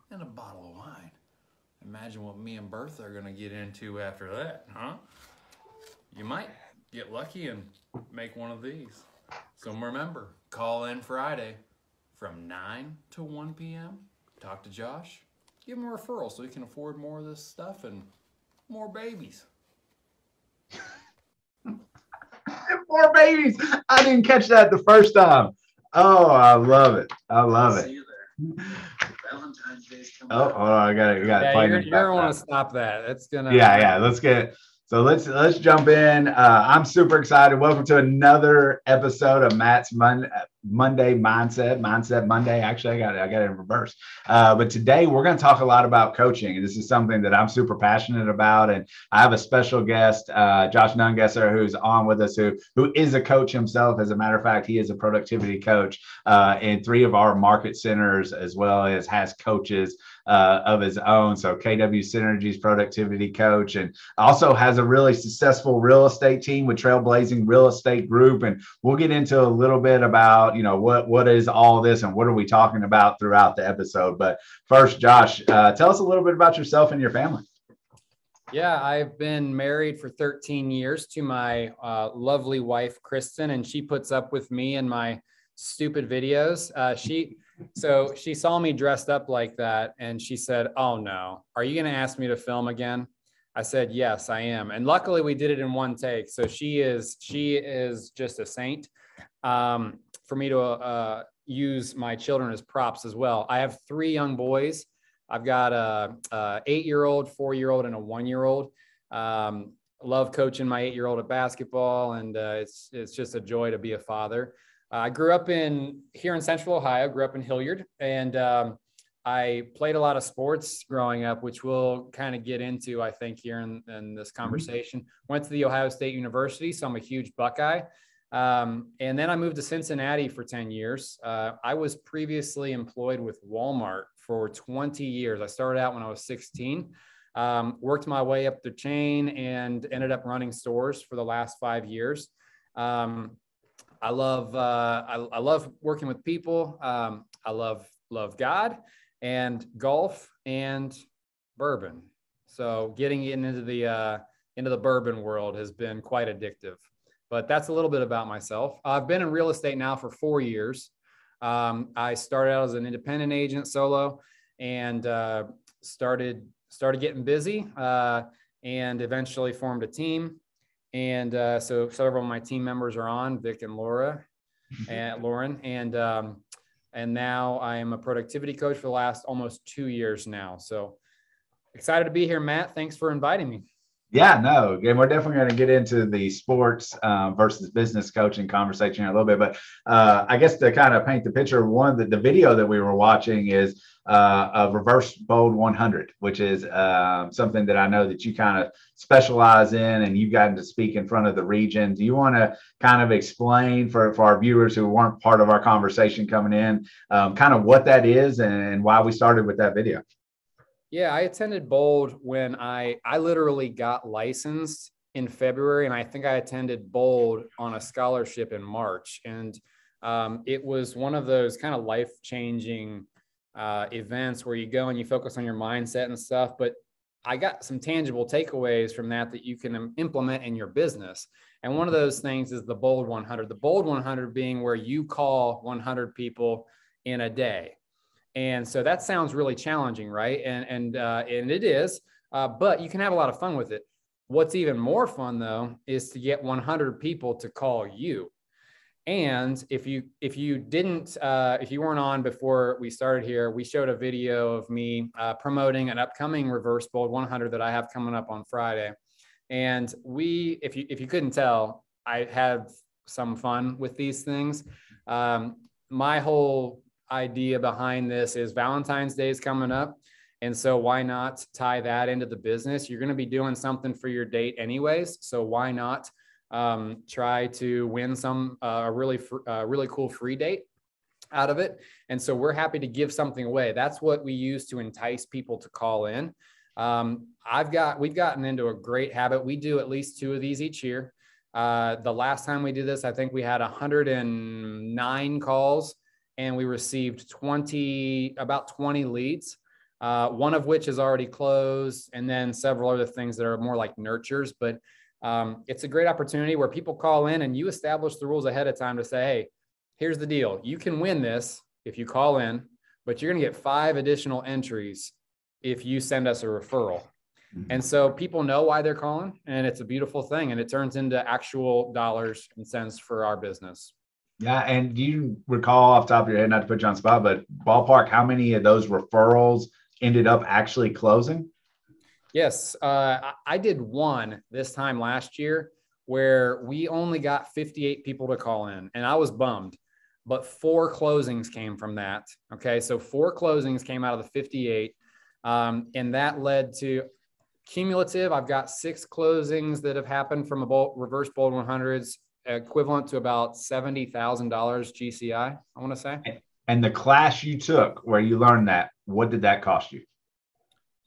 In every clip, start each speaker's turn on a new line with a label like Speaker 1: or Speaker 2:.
Speaker 1: and a bottle of wine. Imagine what me and Bertha are going to get into after that, huh? You might get lucky and make one of these. So remember, call in Friday from 9 to 1 p.m. Talk to Josh. Give him a referral so he can afford more of this stuff and more babies.
Speaker 2: More babies. I didn't catch that the first time. Oh, I love it. I love it.
Speaker 1: See you there. Valentine's Day's coming
Speaker 2: Oh,
Speaker 1: up.
Speaker 2: hold on. I got it playing.
Speaker 3: You're gonna want to stop that. It's gonna.
Speaker 2: Yeah. Let's jump in. I'm super excited. Welcome to another episode of Matt's Monday Mindset Monday. Actually, I got it in reverse. But today we're going to talk a lot about coaching, and this is something that I'm super passionate about. And I have a special guest, Josh Nungesser, who's on with us, who is a coach himself. As a matter of fact, he is a productivity coach in 3 of our market centers, as well as has coaches of his own. So KW Synergy's productivity coach, and also has a really successful real estate team with Trailblazing Real Estate Group. And we'll get into a little bit about, what is all this and what are we talking about throughout the episode. But first, Josh, tell us a little bit about yourself and your family.
Speaker 3: Yeah, I've been married for 13 years to my lovely wife, Kristen, and she puts up with me and my stupid videos. So she saw me dressed up like that and she said, "Oh no, are you going to ask me to film again?" I said, "Yes, I am." And luckily we did it in one take. So she is just a saint for me to use my children as props as well. I have 3 young boys. I've got a 8-year-old, 4-year-old, and a 1-year-old. Love coaching my 8-year-old at basketball, and it's just a joy to be a father. I grew up here in Central Ohio, grew up in Hilliard, and I played a lot of sports growing up, which we'll kind of get into, I think, here in this conversation. Went to the Ohio State University, so I'm a huge Buckeye. And then I moved to Cincinnati for 10 years. I was previously employed with Walmart for 20 years. I started out when I was 16, worked my way up the chain and ended up running stores for the last 5 years. I love working with people. I love God and golf and bourbon. So getting into the bourbon world has been quite addictive. But that's a little bit about myself. I've been in real estate now for 4 years. I started out as an independent agent solo and started getting busy and eventually formed a team. And so several of my team members are on, Vic and Lauren. And now I am a productivity coach for the last almost 2 years now. So excited to be here, Matt. Thanks for inviting me.
Speaker 2: Yeah, no, again, we're definitely going to get into the sports versus business coaching conversation in a little bit. But I guess to kind of paint the picture, the video that we were watching is a reverse bold 100, which is something that I know that you kind of specialize in, and you've gotten to speak in front of the region. Do you want to kind of explain for our viewers who weren't part of our conversation coming in, kind of what that is and why we started with that video?
Speaker 3: Yeah, I attended Bold when I literally got licensed in February, and I think I attended Bold on a scholarship in March. And it was one of those kind of life-changing events where you go and you focus on your mindset and stuff. But I got some tangible takeaways from that you can implement in your business. And one of those things is the Bold 100. The Bold 100 being where you call 100 people in a day. And so that sounds really challenging, right? And it is, but you can have a lot of fun with it. What's even more fun though, is to get 100 people to call you. And if you weren't on before we started here, we showed a video of me promoting an upcoming Reverse Bold 100 that I have coming up on Friday. And if you couldn't tell, I have some fun with these things. My whole idea behind this is Valentine's Day is coming up. And so why not tie that into the business? You're going to be doing something for your date anyways. So why not try to win a really cool free date out of it? And so we're happy to give something away. That's what we use to entice people to call in. We've gotten into a great habit. We do at least 2 of these each year. The last time we did this, I think we had 109 calls and we received about 20 leads. one of which is already closed, and then several other things that are more like nurtures. But it's a great opportunity where people call in and you establish the rules ahead of time to say, hey, here's the deal. You can win this if you call in, but you're going to get 5 additional entries if you send us a referral. And so people know why they're calling, and it's a beautiful thing, and it turns into actual dollars and cents for our business.
Speaker 2: Yeah. And do you recall off the top of your head, not to put you on the spot, but ballpark, how many of those referrals ended up actually closing?
Speaker 3: Yes. I did one this time last year where we only got 58 people to call in, and I was bummed, but 4 closings came from that. Okay. So 4 closings came out of the 58. And that led to cumulative. I've got 6 closings that have happened from reverse bold 100s, equivalent to about $70,000 GCI, I want to say.
Speaker 2: And the class you took where you learned that, what did that cost you?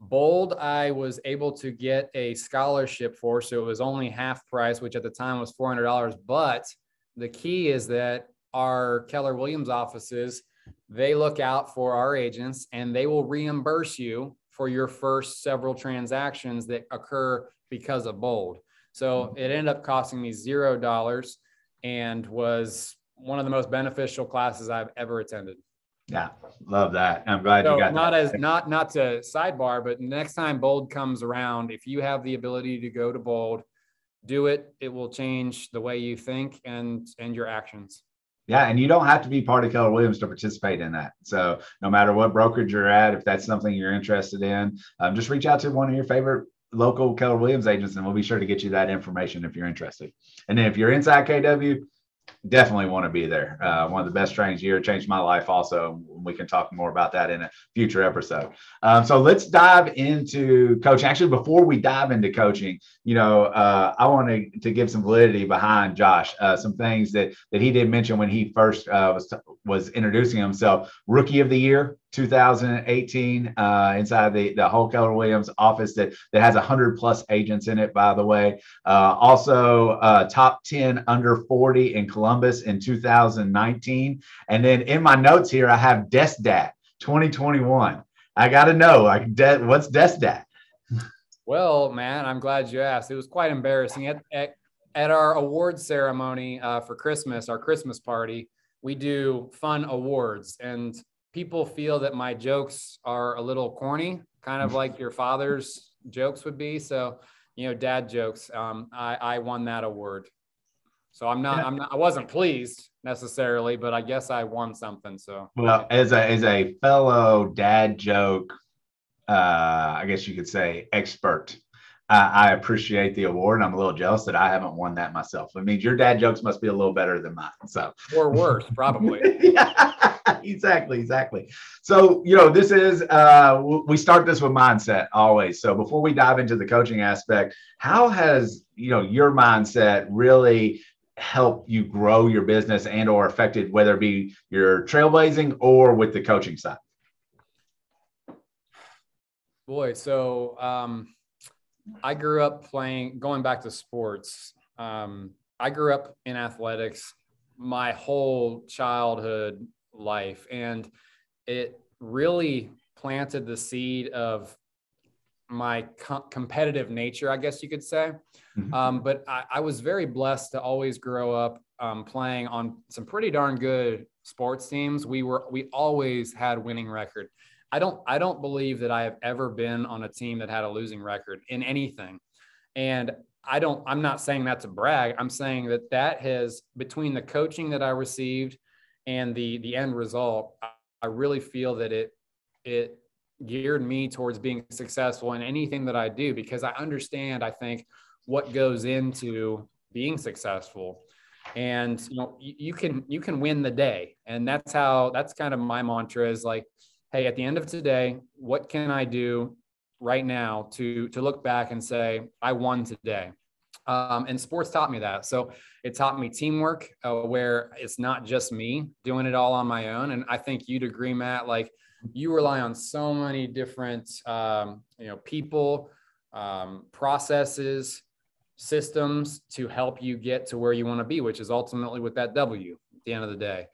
Speaker 3: Bold, I was able to get a scholarship for, so it was only half price, which at the time was $400. But the key is that our Keller Williams offices, they look out for our agents, and they will reimburse you for your first several transactions that occur because of bold. So it ended up costing me $0 and was one of the most beneficial classes I've ever attended.
Speaker 2: Yeah, love that. I'm glad you got that.
Speaker 3: Not to sidebar, but next time bold comes around, if you have the ability to go to bold, do it. It will change the way you think and your actions.
Speaker 2: Yeah, and you don't have to be part of Keller Williams to participate in that. So no matter what brokerage you're at, if that's something you're interested in, just reach out to one of your favorite local Keller Williams agents, and we'll be sure to get you that information if you're interested. And then if you're inside KW, definitely want to be there. One of the best trainings year, changed my life also. We can talk more about that in a future episode. So let's dive into coaching. Actually, before we dive into coaching, I wanted to give some validity behind Josh, some things that he did mention when he first was introducing himself. Rookie of the Year 2018 inside the whole Keller Williams office that has 100+ agents in it, by the way. Also top 10 under 40 in Columbus in 2019. And then in my notes here, I have DESDAT 2021. I got to know, what's DESDAT?
Speaker 3: Well, man, I'm glad you asked. It was quite embarrassing. At our awards ceremony for Christmas, our Christmas party, we do fun awards, and people feel that my jokes are a little corny, kind of like your father's jokes would be. So, dad jokes. I won that award. So I wasn't pleased necessarily, but I guess I won something. So,
Speaker 2: well, as a fellow dad joke, I guess you could say expert, I appreciate the award. And I'm a little jealous that I haven't won that myself. It means your dad jokes must be a little better than mine. So,
Speaker 3: or worse, probably.
Speaker 2: Yeah, exactly. So, this is, we start this with mindset always. So before we dive into the coaching aspect, how has, your mindset really helped you grow your business and or affected, whether it be your trailblazing or with the coaching side?
Speaker 3: Boy, so I grew up going back to sports. I grew up in athletics my whole childhood life, and it really planted the seed of my competitive nature, I guess you could say. But I was very blessed to always grow up playing on some pretty darn good sports teams. We always had winning record. I don't believe that I have ever been on a team that had a losing record in anything. And I'm not saying that to brag. I'm saying that has, between the coaching that I received and the end result, I really feel that it geared me towards being successful in anything that I do, because I understand, I think, what goes into being successful. And you can win the day. And that's kind of my mantra, is like, hey, at the end of today, what can I do right now to look back and say, I won today? And sports taught me that. So it taught me teamwork, where it's not just me doing it all on my own. And I think you'd agree, Matt, like you rely on so many different, people, processes, systems to help you get to where you want to be, which is ultimately with that W at the end of the day.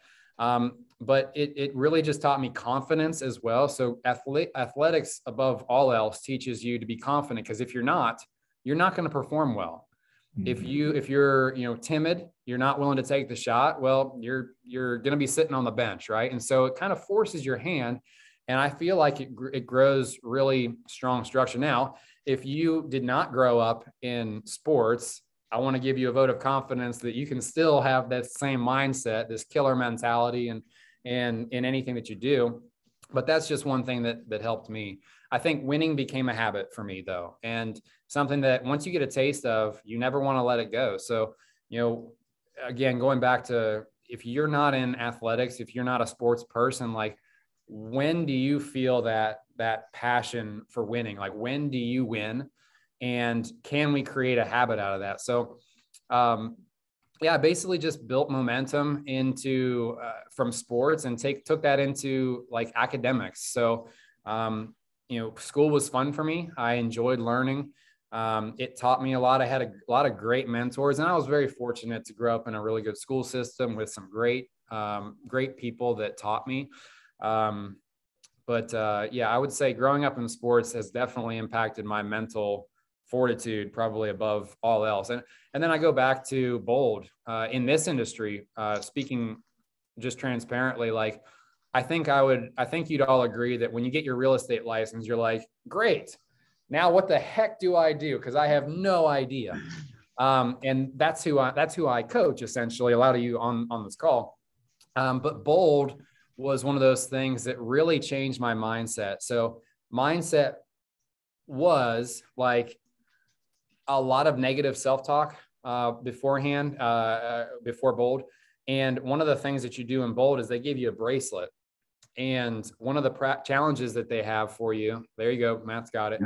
Speaker 3: but it really just taught me confidence as well. So athletics above all else teaches you to be confident, because if you're not going to perform well. If you're, timid, you're not willing to take the shot, well, you're going to be sitting on the bench, right? And so it kind of forces your hand. And I feel like it grows really strong structure. Now, if you did not grow up in sports, I want to give you a vote of confidence that you can still have that same mindset, this killer mentality, and in anything that you do. But that's just one thing that helped me. I think winning became a habit for me, though, and something that once you get a taste of, you never want to let it go. So, again, going back to, if you're not in athletics, if you're not a sports person, like, when do you feel that passion for winning? Like, when do you win? And can we create a habit out of that? So, I basically just built momentum into from sports, and took that into like academics. So, school was fun for me. I enjoyed learning. It taught me a lot. I had a lot of great mentors, and I was very fortunate to grow up in a really good school system with some great people that taught me. I would say growing up in sports has definitely impacted my mental fortitude, probably above all else. And then I go back to Bold in this industry, speaking just transparently, like, I think you'd all agree that when you get your real estate license, you're like, great, now what the heck do I do? Because I have no idea. And that's who I coach, essentially, a lot of you on this call. But Bold was one of those things that really changed my mindset. So mindset was like a lot of negative self-talk beforehand, before Bold. And one of the things that you do in Bold is they give you a bracelet. And one of the challenges that they have for you, there you go, Matt's got it,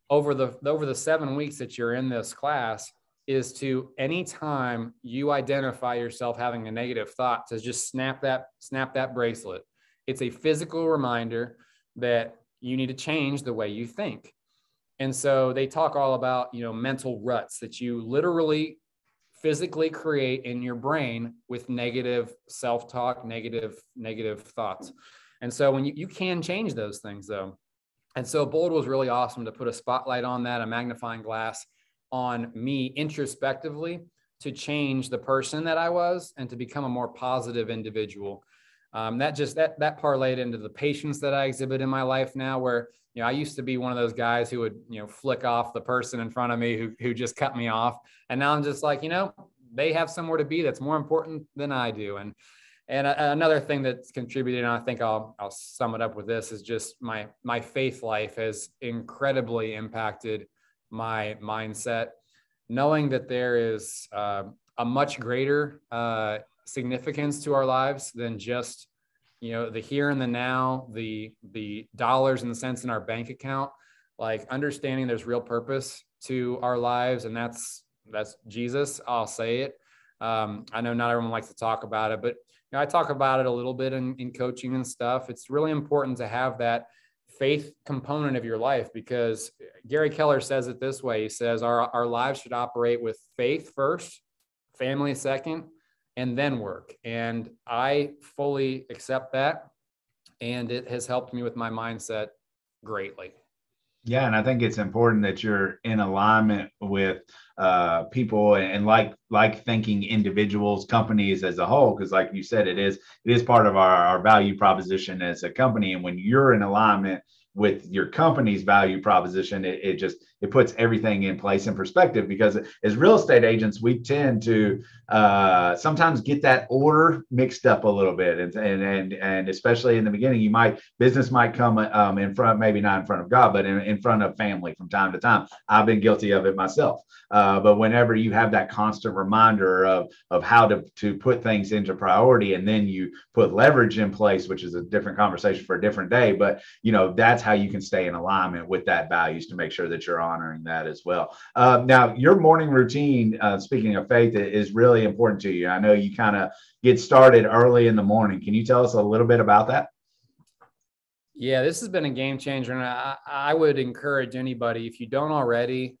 Speaker 3: over the 7 weeks that you're in this class, is to, anytime you identify yourself having a negative thought, to just snap that bracelet. It's a physical reminder that you need to change the way you think. And so they talk all about, mental ruts that you literally physically create in your brain with negative self-talk, negative thoughts. And so when you can change those things, though. And so Bold was really awesome to put a spotlight on that, a magnifying glass on me introspectively, to change the person that I was and to become a more positive individual. That parlayed into the patience that I exhibit in my life now, where, I used to be one of those guys who would, flick off the person in front of me who just cut me off. And now I'm just like, they have somewhere to be that's more important than I do. And another thing that's contributed, and I think I'll sum it up with this, is just my faith life has incredibly impacted my mindset, knowing that there is a much greater significance to our lives than just, the here and the now, the dollars and the cents in our bank account. Like, understanding there's real purpose to our lives, and that's Jesus. I'll say it. I know not everyone likes to talk about it, but I talk about it a little bit in coaching and stuff. It's really important to have that faith component of your life, because Gary Keller says it this way. He says our lives should operate with faith first, family second, and then work. And I fully accept that. And it has helped me with my mindset greatly.
Speaker 2: Yeah, and I think it's important that you're in alignment with people and like thinking individuals, companies as a whole, because like you said, it is part of our value proposition as a company. And when you're in alignment with your company's value proposition, it puts everything in place in perspective, because as real estate agents, we tend to sometimes get that order mixed up a little bit. And especially in the beginning, business might come in front, maybe not in front of God, but in front of family from time to time. I've been guilty of it myself. But whenever you have that constant reminder of how to put things into priority, and then you put leverage in place, which is a different conversation for a different day, but that's how you can stay in alignment with that values, to make sure that you're honoring that as well. Now, your morning routine, speaking of faith, is really important to you. I know you kind of get started early in the morning. Can you tell us a little bit about that?
Speaker 3: Yeah, this has been a game changer. And I would encourage anybody, if you don't already,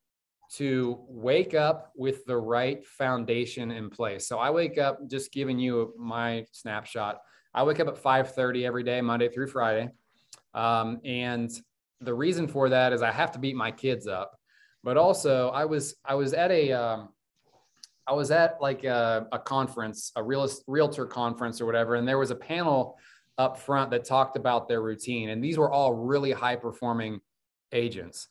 Speaker 3: to wake up with the right foundation in place. So I wake up, just giving you my snapshot. I wake up at 5:30 every day, Monday through Friday. And the reason for that is I have to beat my kids up, but also I was at like a conference, a realtor conference or whatever. And there was a panel up front that talked about their routine. And these were all really high performing agents.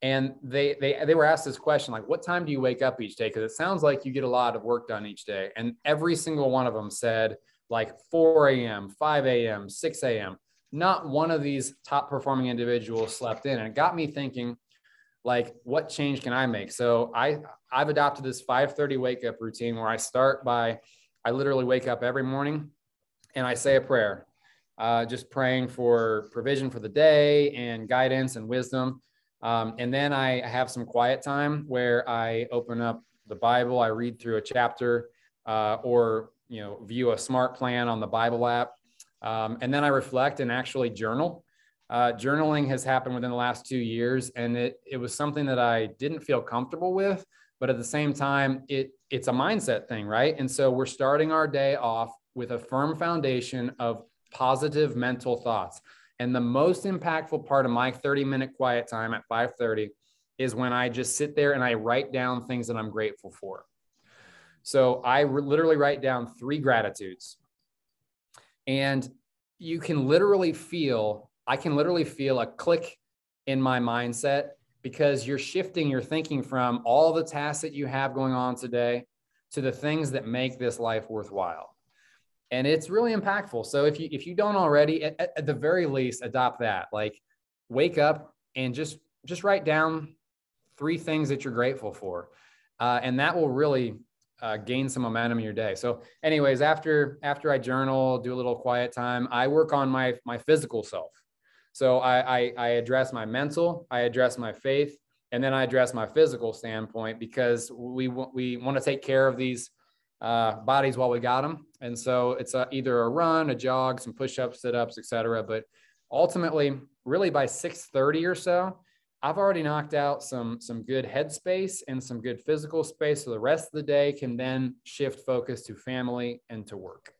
Speaker 3: And they were asked this question, like, what time do you wake up each day? Because it sounds like you get a lot of work done each day. And every single one of them said like 4 a.m., 5 a.m., 6 a.m. Not one of these top performing individuals slept in. And it got me thinking, like, what change can I make? So I've adopted this 5:30 wake up routine where I literally wake up every morning and I say a prayer, just praying for provision for the day and guidance and wisdom. And then I have some quiet time where I open up the Bible, I read through a chapter, or, view a smart plan on the Bible app. And then I reflect and actually journal. Journaling has happened within the last 2 years, and it was something that I didn't feel comfortable with, but at the same time, it's a mindset thing, right? And so we're starting our day off with a firm foundation of positive mental thoughts. And the most impactful part of my 30-minute quiet time at 5:30 is when I just sit there and I write down things that I'm grateful for. So I literally write down 3 gratitudes. And I can literally feel a click in my mindset, because you're shifting your thinking from all the tasks that you have going on today to the things that make this life worthwhile. And it's really impactful. So if you don't already, at the very least, adopt that. Like, wake up and just write down 3 things that you're grateful for. And that will really gain some momentum in your day. So anyways, after I journal, do a little quiet time, I work on my physical self. So I address my mental, I address my faith, and then I address my physical standpoint, because we want to take care of these bodies while we got them. And so it's either a run, a jog, some push-ups, sit-ups, etc. But ultimately, really by 6:30 or so, I've already knocked out some good headspace and some good physical space. So the rest of the day can then shift focus to family and to work.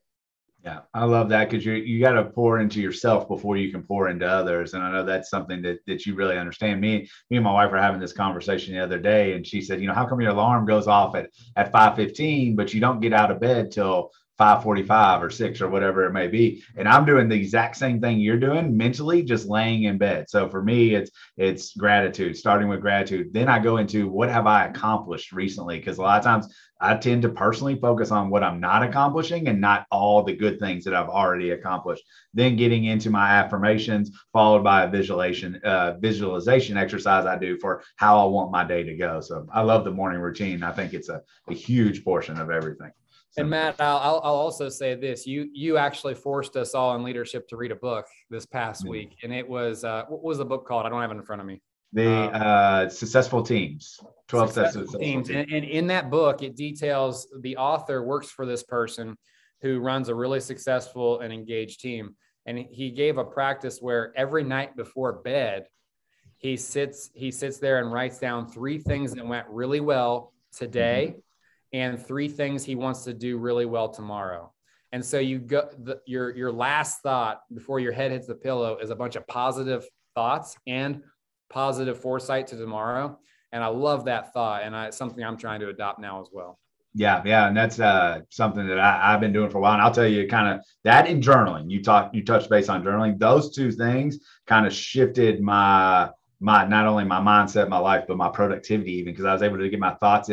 Speaker 2: Yeah, I love that, because you got to pour into yourself before you can pour into others. And I know that's something that you really understand. Me and my wife were having this conversation the other day, and she said, how come your alarm goes off at 5:15, but you don't get out of bed till 5:45 or 6 or whatever it may be? And I'm doing the exact same thing you're doing mentally, just laying in bed. So for me, it's gratitude, starting with gratitude. Then I go into what have I accomplished recently? Because a lot of times I tend to personally focus on what I'm not accomplishing and not all the good things that I've already accomplished. Then getting into my affirmations, followed by a visualization exercise I do for how I want my day to go. So I love the morning routine. I think it's a huge portion of everything.
Speaker 3: And Matt, I'll also say this: you actually forced us all in leadership to read a book this past week, and it was what was the book called? I don't have it in front of me.
Speaker 2: The Successful Teams, 12 Successful Teams.
Speaker 3: And in that book, it details the author works for this person who runs a really successful and engaged team, and he gave a practice where every night before bed, he sits there and writes down 3 things that went really well today. And 3 things he wants to do really well tomorrow. And so your last thought before your head hits the pillow is a bunch of positive thoughts and positive foresight to tomorrow. And I love that thought. And it's something I'm trying to adopt now as well.
Speaker 2: Yeah. And that's something that I've been doing for a while. And I'll tell you, kind of that in journaling, you touched base on journaling. Those 2 things kind of shifted my not only my mindset, my life, but my productivity, even, because I was able to get my thoughts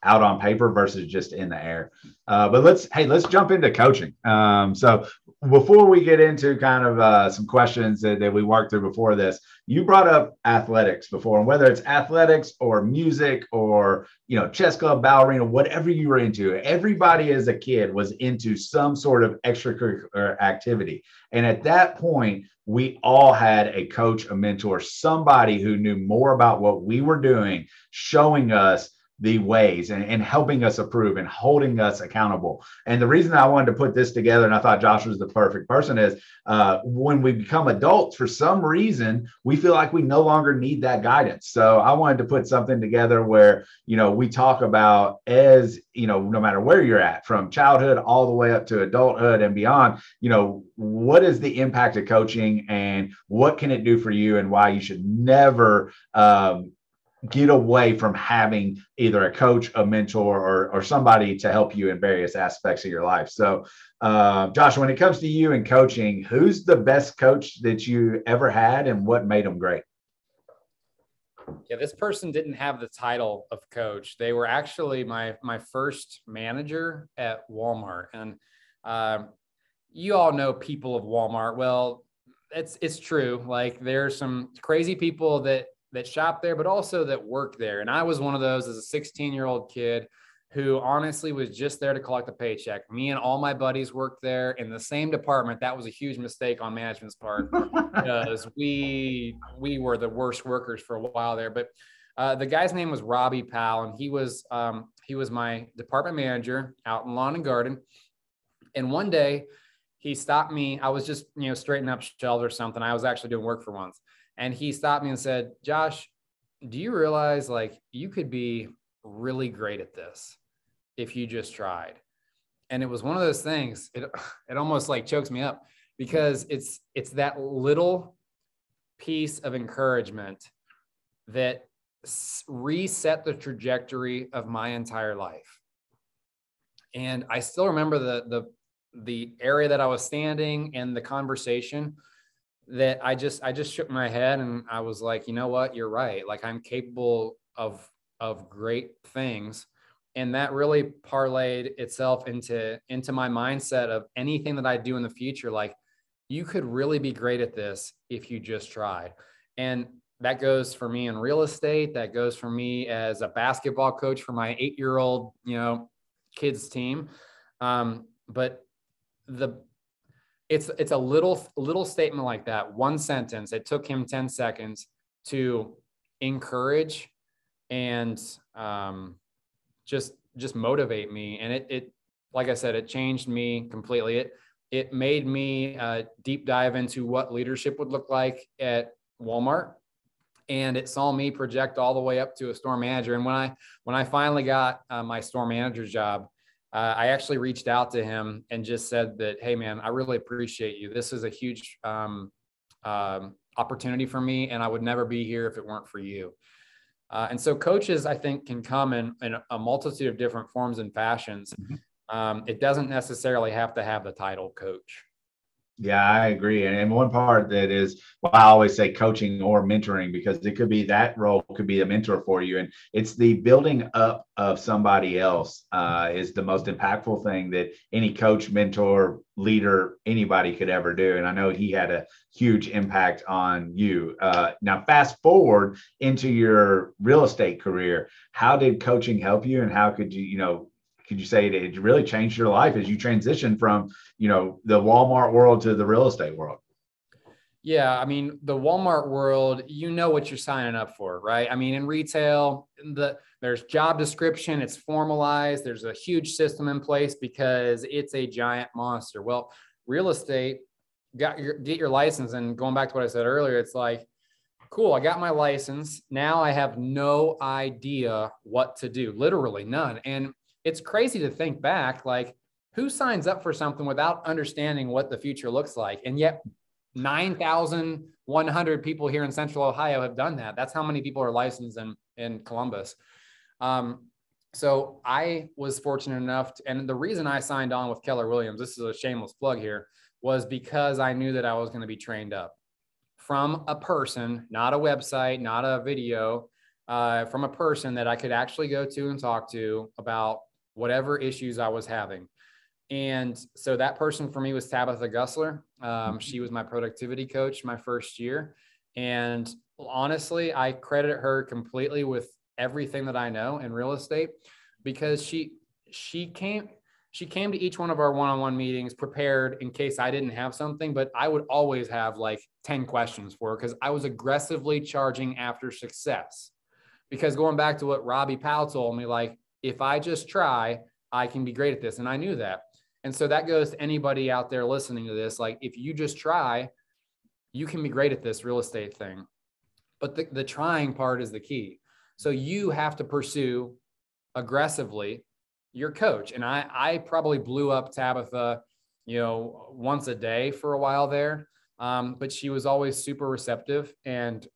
Speaker 2: out on paper versus just in the air. But let's jump into coaching. So before we get into kind of some questions that we worked through before this, you brought up athletics before, and whether it's athletics or music or, chess club, ballerina, whatever you were into, everybody as a kid was into some sort of extracurricular activity. And at that point, we all had a coach, a mentor, somebody who knew more about what we were doing, showing us the ways and helping us approve and holding us accountable. And the reason I wanted to put this together, and I thought Josh was the perfect person, is when we become adults, for some reason, we feel like we no longer need that guidance. So I wanted to put something together where, we talk about, as, no matter where you're at, from childhood all the way up to adulthood and beyond, what is the impact of coaching and what can it do for you, and why you should never get away from having either a coach, a mentor, or somebody to help you in various aspects of your life. So, Josh, when it comes to you and coaching, who's the best coach that you ever had and what made them great?
Speaker 3: Yeah, this person didn't have the title of coach. They were actually my first manager at Walmart. And you all know people of Walmart. Well, it's true. Like, there's some crazy people that shop there, but also that work there. And I was one of those as a 16-year-old kid who honestly was just there to collect a paycheck. Me and all my buddies worked there in the same department. That was a huge mistake on management's part, because we were the worst workers for a while there. But the guy's name was Robbie Powell, and he was my department manager out in lawn and garden. And one day he stopped me. I was just, straightening up shelves or something. I was actually doing work for once. And he stopped me and said, "Josh, do you realize, like, you could be really great at this if you just tried?" And it was one of those things, it almost like chokes me up, because it's that little piece of encouragement that reset the trajectory of my entire life. And I still remember the area that I was standing and the conversation, that I just shook my head and I was like, you know what, you're right. Like, I'm capable of great things. And that really parlayed itself into my mindset of anything that I do in the future. Like, you could really be great at this if you just tried. And that goes for me in real estate. That goes for me as a basketball coach for my 8-year-old, kids team. But it's a little statement like that. One sentence. It took him 10 seconds to encourage and just motivate me. And it like I said, it changed me completely. It made me deep dive into what leadership would look like at Walmart. And it saw me project all the way up to a store manager. And when I finally got my store manager's job, I actually reached out to him and just said that, "Hey man, I really appreciate you. This is a huge opportunity for me, and I would never be here if it weren't for you." And so coaches, I think, can come in a multitude of different forms and fashions. It doesn't necessarily have to have the title coach.
Speaker 2: Yeah, I agree. And one part that is why I always say coaching or mentoring, because it could be that role could be a mentor for you. And it's the building up of somebody else is the most impactful thing that any coach, mentor, leader, anybody could ever do. And I know he had a huge impact on you. Now, fast forward into your real estate career. How did coaching help you, and how could could you say it really changed your life as you transitioned from, the Walmart world to the real estate world?
Speaker 3: Yeah. I mean, the Walmart world, what you're signing up for, right? I mean, in retail, there's job description, it's formalized. There's a huge system in place because it's a giant monster. Well, real estate, get your license. And going back to what I said earlier, it's like, cool, I got my license. Now I have no idea what to do. Literally none. And it's crazy to think back, like, who signs up for something without understanding what the future looks like? And yet 9,100 people here in Central Ohio have done that. That's how many people are licensed in Columbus. So I was fortunate enough and the reason I signed on with Keller Williams, this is a shameless plug here, was because I knew that I was going to be trained up from a person, not a website, not a video, from a person that I could actually go to and talk to about whatever issues I was having. And so that person for me was Tabitha Gussler. She was my productivity coach my first year. And honestly, I credit her completely with everything that I know in real estate, because she came to each one of our one-on-one meetings prepared in case I didn't have something, but I would always have like 10 questions for her because I was aggressively charging after success. because going back to what Robbie Powell told me, like, if I just try, I can be great at this. And I knew that. And so that goes to anybody out there listening to this. Like, if you just try, you can be great at this real estate thing. But the trying part is the key. So you have to pursue aggressively your coach. And I probably blew up Tabitha, once a day for a while there. But she was always super receptive and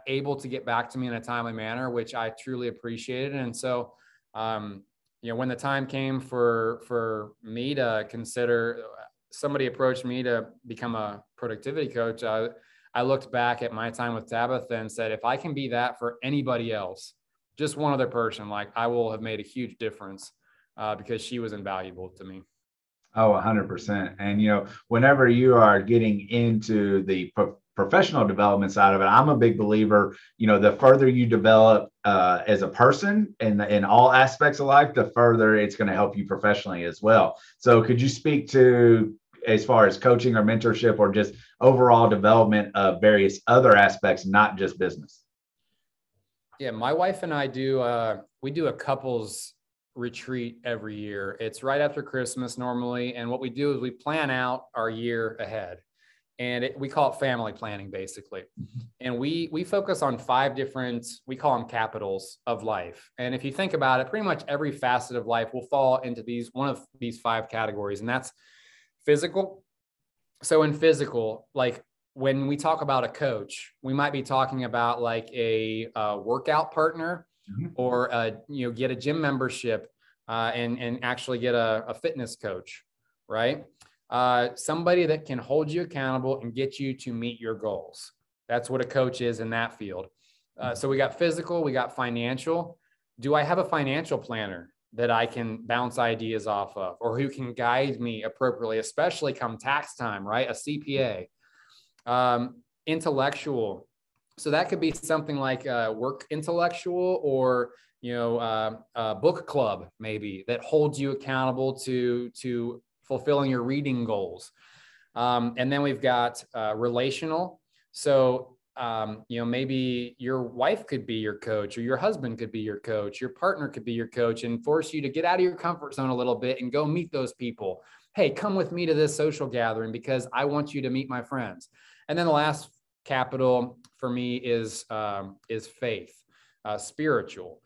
Speaker 3: able to get back to me in a timely manner, which I truly appreciated. And so, when the time came for me to consider, somebody approached me to become a productivity coach, I looked back at my time with Tabitha and said, if I can be that for anybody else, just one other person, like, I will have made a huge difference because she was invaluable to me.
Speaker 2: Oh, 100%. And, whenever you are getting into the professional development side of it, I'm a big believer, the further you develop as a person and in all aspects of life, the further it's going to help you professionally as well. So could you speak to, as far as coaching or mentorship or just overall development of various other aspects, not just business?
Speaker 3: Yeah, my wife and I we do a couples retreat every year. It's right after Christmas normally. And what we do is we plan out our year ahead. And we call it family planning, basically. And we focus on 5 different, we call them capitals of life. And if you think about it, pretty much every facet of life will fall into one of these 5 categories. And that's physical. So in physical, like, when we talk about a coach, we might be talking about like a workout partner, or get a gym membership and actually get a fitness coach, right? Somebody that can hold you accountable and get you to meet your goals. That's what a coach is in that field. So we got physical, we got financial. Do I have a financial planner that I can bounce ideas off of, or who can guide me appropriately, especially come tax time, right? A CPA. Intellectual. So that could be something like work intellectual, or, a book club maybe that holds you accountable to fulfilling your reading goals. And then we've got relational. So, maybe your wife could be your coach, or your husband could be your coach, your partner could be your coach, and force you to get out of your comfort zone a little bit and go meet those people. Hey, come with me to this social gathering because I want you to meet my friends. And then the last capital for me is faith, spiritual.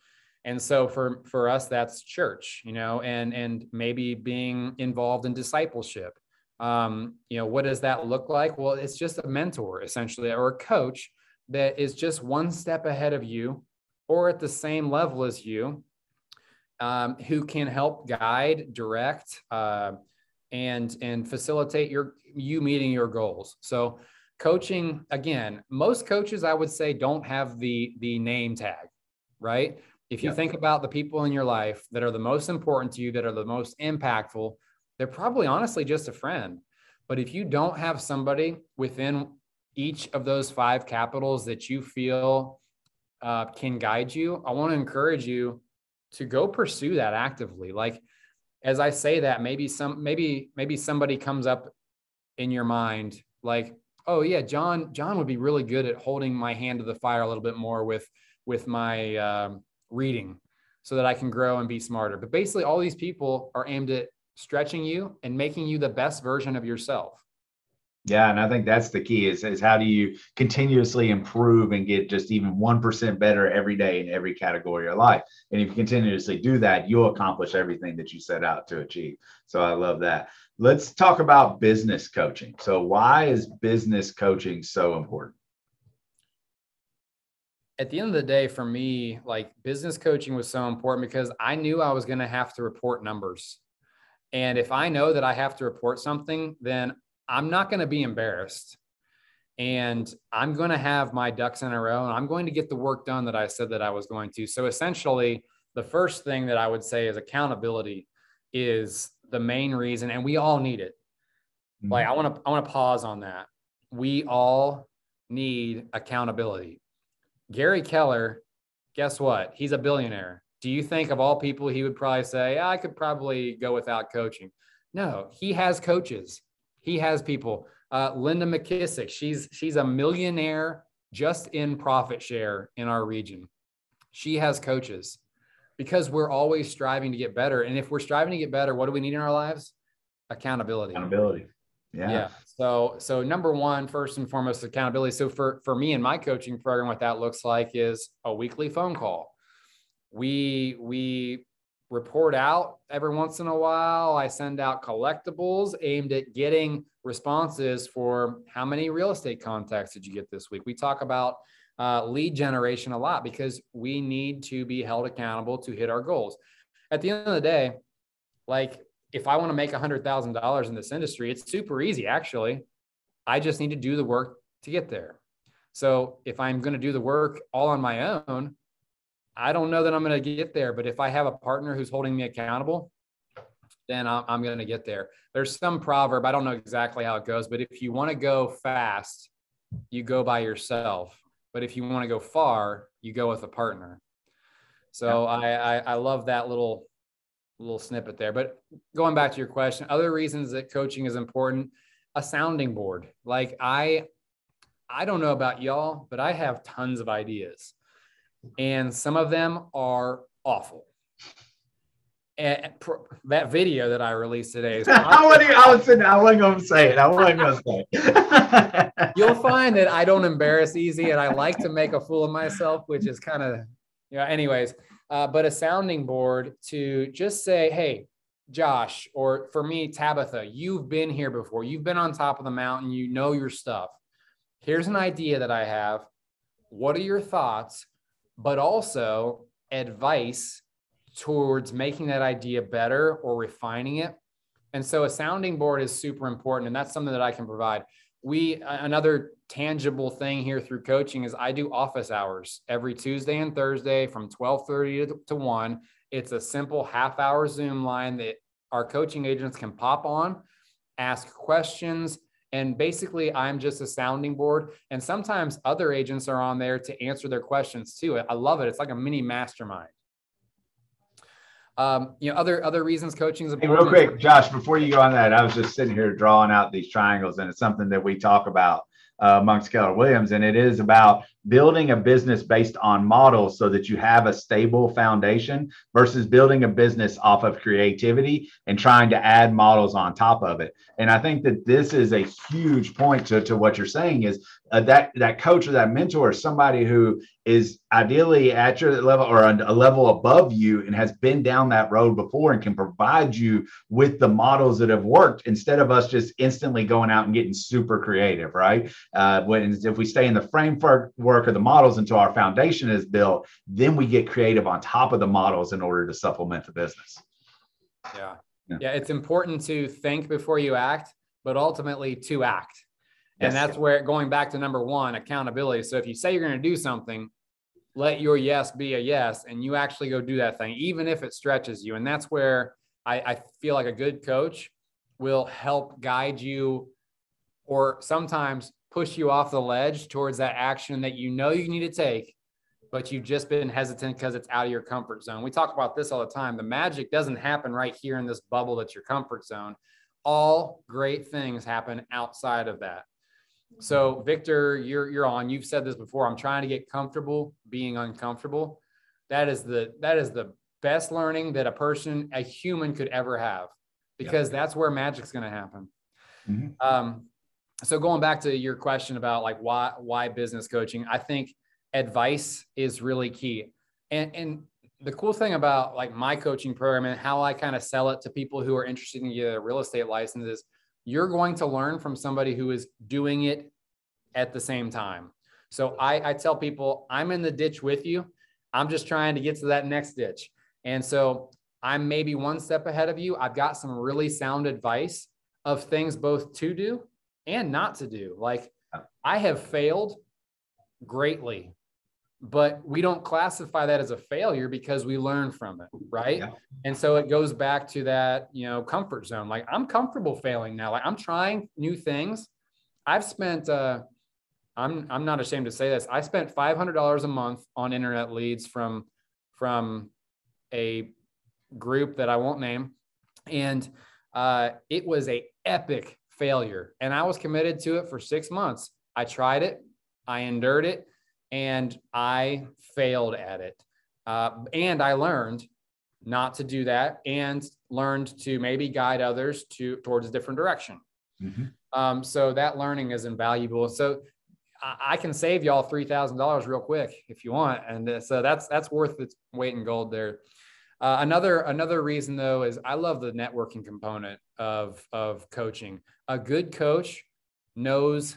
Speaker 3: And so for us, that's church, and maybe being involved in discipleship. What does that look like? Well, it's just a mentor essentially, or a coach that is just one step ahead of you or at the same level as you, who can help guide, direct, and facilitate you meeting your goals. So coaching, again, most coaches, I would say, don't have the name tag, right? If you think about the people in your life that are the most important to you, that are the most impactful, they're probably honestly just a friend. But if you don't have somebody within each of those 5 capitals that you feel can guide you, I want to encourage you to go pursue that actively. Like, as I say that, maybe somebody comes up in your mind, like, oh yeah, John would be really good at holding my hand to the fire a little bit more with my reading, so that I can grow and be smarter. But basically, all these people are aimed at stretching you and making you the best version of yourself.
Speaker 2: Yeah, and I think that's the key is how do you continuously improve and get just even 1% better every day in every category of life. And if you continuously do that, you'll accomplish everything that you set out to achieve. So I love that. Let's talk about business coaching. So why is business coaching so important?
Speaker 3: At the end of the day, for me, like, business coaching was so important because I knew I was going to have to report numbers. And if I know that I have to report something, then I'm not going to be embarrassed. And I'm going to have my ducks in a row, and I'm going to get the work done that I said that I was going to. So essentially, the first thing that I would say is accountability is the main reason, and we all need it. Like, I want to pause on that. We all need accountability. Gary Keller, guess what? He's a billionaire. Do you think of all people, he would probably say, I could probably go without coaching? No, he has coaches. He has people. Linda McKissick, she's a millionaire just in profit share in our region. she has coaches, because we're always striving to get better. And if we're striving to get better, what do we need in our lives? Accountability.
Speaker 2: Accountability. Yeah.
Speaker 3: So number one, first and foremost, accountability. So for me and my coaching program, what that looks like is a weekly phone call. We report out every once in a while. I send out collectibles aimed at getting responses for how many real estate contacts did you get this week? We talk about lead generation a lot, because we need to be held accountable to hit our goals. At the end of the day, like, if I want to make $100,000 in this industry, it's super easy, actually. I just need to do the work to get there. So if I'm going to do the work all on my own, I don't know that I'm going to get there. But if I have a partner who's holding me accountable, then I'm going to get there. There's some proverb, I don't know exactly how it goes, but if you want to go fast, you go by yourself. But if you want to go far, you go with a partner. So I love that little snippet there. But going back to your question, other reasons that coaching is important, a sounding board. Like I don't know about y'all, but I have tons of ideas, and some of them are awful. And that video that I released today is
Speaker 2: I wasn't going to say it.
Speaker 3: You'll find that I don't embarrass easy, and I like to make a fool of myself, which is kind of, anyways. But a sounding board to just say, hey, Josh, or for me, Tabitha, you've been here before. You've been on top of the mountain. You know your stuff. Here's an idea that I have. What are your thoughts? But also advice towards making that idea better or refining it. And so a sounding board is super important. And that's something that I can provide. Another tangible thing here through coaching is I do office hours every Tuesday and Thursday from 12:30 to 1. It's a simple half-hour Zoom line that our coaching agents can pop on, ask questions, and basically I'm just a sounding board. And sometimes other agents are on there to answer their questions too. I love it. It's like a mini mastermind. Other reasons coaching is important.
Speaker 2: Hey, real quick, Josh, before you go on that, I was just sitting here drawing out these triangles, and it's something that we talk about amongst Keller Williams, and it is about building a business based on models so that you have a stable foundation versus building a business off of creativity and trying to add models on top of it. And I think that this is a huge point to what you're saying is that coach or that mentor is somebody who is ideally at your level or a level above you and has been down that road before and can provide you with the models that have worked instead of us just instantly going out and getting super creative, right? If we stay in the framework of the models until our foundation is built, then we get creative on top of the models in order to supplement the business.
Speaker 3: Yeah. It's important to think before you act, but ultimately to act. And that's where, going back to number one, accountability. So if you say you're going to do something, let your yes be a yes, and you actually go do that thing, even if it stretches you. And that's where I feel like a good coach will help guide you, or sometimes push you off the ledge towards that action that you know you need to take, but you've just been hesitant because it's out of your comfort zone. We talk about this all the time. The magic doesn't happen right here in this bubble that's your comfort zone. All great things happen outside of that. So Victor, you're on. You've said this before. I'm trying to get comfortable being uncomfortable. That is the best learning that a human could ever have, because that's where magic's going to happen. Mm-hmm. So going back to your question about like why business coaching, I think advice is really key. And the cool thing about like my coaching program and how I kind of sell it to people who are interested in getting a real estate license is you're going to learn from somebody who is doing it at the same time. So I tell people, I'm in the ditch with you. I'm just trying to get to that next ditch. And so I'm maybe one step ahead of you. I've got some really sound advice of things both to do and not to do. Like I have failed greatly, but we don't classify that as a failure because we learn from it. Right. Yeah. And so it goes back to that, comfort zone. Like I'm comfortable failing now. Like I'm trying new things. I've spent, I'm not ashamed to say this. I spent $500 a month on internet leads from a group that I won't name. And it was a epic failure. And I was committed to it for 6 months. I tried it. I endured it. And I failed at it. And I learned not to do that and learned to maybe guide others towards a different direction.
Speaker 2: Mm-hmm.
Speaker 3: So that learning is invaluable. So I can save y'all $3,000 real quick if you want. And so that's worth its weight in gold there. Another reason though, is I love the networking component of coaching. A good coach knows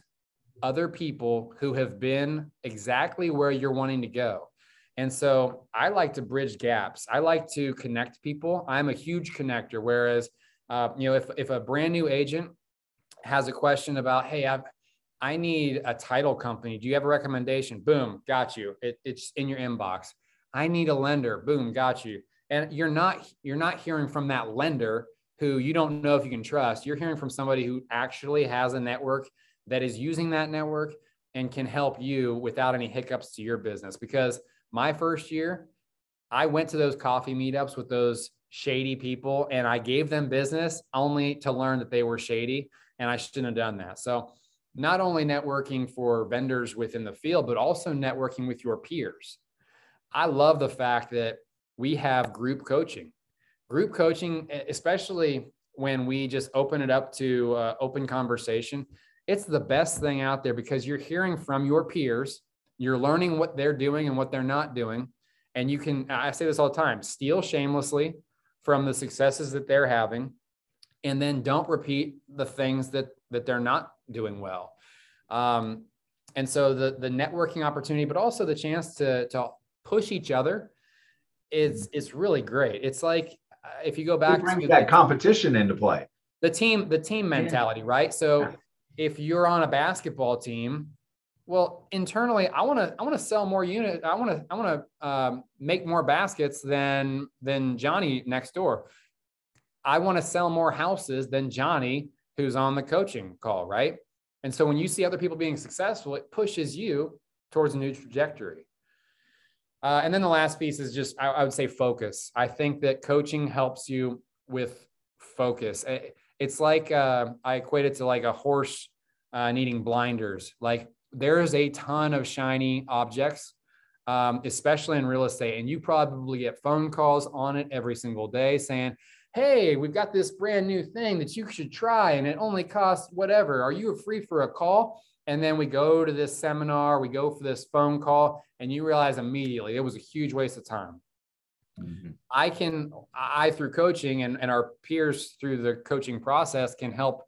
Speaker 3: other people who have been exactly where you're wanting to go. And so I like to bridge gaps. I like to connect people. I'm a huge connector. Whereas, if a brand new agent has a question about, hey, I need a title company. Do you have a recommendation? Boom, got you. It's in your inbox. I need a lender. Boom, got you. And you're not hearing from that lender who you don't know if you can trust. You're hearing from somebody who actually has a network that is using that network and can help you without any hiccups to your business. Because my first year, I went to those coffee meetups with those shady people and I gave them business only to learn that they were shady and I shouldn't have done that. So not only networking for vendors within the field, but also networking with your peers. I love the fact that we have group coaching, especially when we just open it up to open conversation. It's the best thing out there because you're hearing from your peers. You're learning what they're doing and what they're not doing. And you can, I say this all the time, steal shamelessly from the successes that they're having, and then don't repeat the things that they're not doing well. And so the networking opportunity, but also the chance to push each other it's really great. It's like, if you go back
Speaker 2: to that competition into play,
Speaker 3: the team mentality, right? So if you're on a basketball team, well, internally, I want to sell more units. I want to make more baskets than Johnny next door. I want to sell more houses than Johnny, who's on the coaching call, right? And so when you see other people being successful, it pushes you towards a new trajectory. And then the last piece is just, I would say, focus. I think that coaching helps you with focus. It's like, I equate it to like a horse needing blinders. Like, there is a ton of shiny objects, especially in real estate. And you probably get phone calls on it every single day saying, hey, we've got this brand new thing that you should try and it only costs whatever. Are you free for a call? And then we go to this seminar, we go for this phone call, and you realize immediately it was a huge waste of time. Mm-hmm. I through coaching and our peers through the coaching process can help